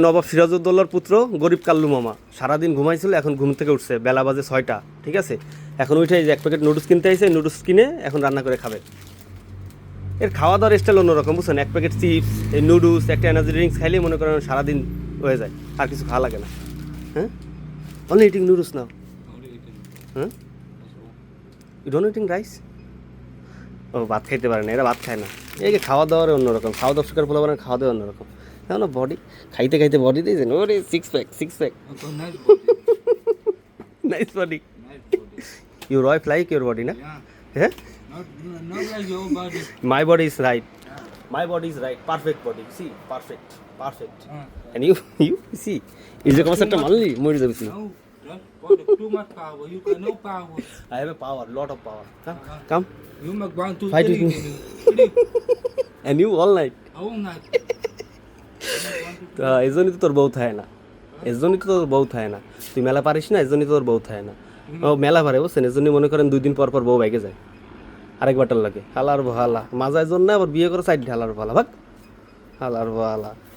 নবাব সিরাজউদ্দৌলার পুত্র গরিব কাল্লু মামা সারাদিন ঘুমাইছিল, এখন ঘুম থেকে উঠছে, বেলা বাজে 6টা, ঠিক আছে। এখন উঠে এক প্যাকেট নুডলস কিনতে আইছে, নুডলস কিনে এখন রান্না করে খাবে। এর খাওয়া দাওয়ার স্টাইল অন্যরকম, বুঝছেন। এক প্যাকেট চিপস, এই নুডলস, একটা এনার্জি ড্রিঙ্কস খাইলেই মনে করেন সারাদিন হয়ে যায়, আর কিছু খাওয়া লাগে না। হ্যাঁ, অনলি ইটিং নুডলস নাও। হ্যাঁ, ইউ ডোন্ট ইটিং রাইস। ও ভাত খাইতে পারে না, এরা ভাত খায় না। এই যে খাওয়া দাওয়ার অন্যরকম, খাওয়া দাওয়া শিকার পোলা বানায়, খাওয়া দাওয়া অন্যরকম। দেখো না বডি, খাইতে খাইতে বডি দিয়েছেন, ওরে six pack, six pack. Nice body. Your wife like your body না? হ্যাঁ, Not like your body. My body is right, my body is right, perfect body, see perfect, perfect. And you see is a concept মানলি মরে যাবে। See No, that body too much power. You got no power. I have a power, lot of power. Come You make 1, 2, Fight 3. with me. And you all night. I won't not. তা এই জন্যই তো তোর বউ থাকে না, এই জন্যই তো তোর বউ থাকে না। তুই মেলা পারিস না, এই জন্যই তো তোর বউ থাকে না। ও মেলা পারে, বুঝছেন, এই জন্যই মনে করেন 2 দিন পর পর বউ বাইকে যায়, আরেকবারটার লাগে। হালার ভালা মাজায় জন্য আবার বিয়ে করে সাইড ঢালার ভালা, ভাগ হালার ভালা।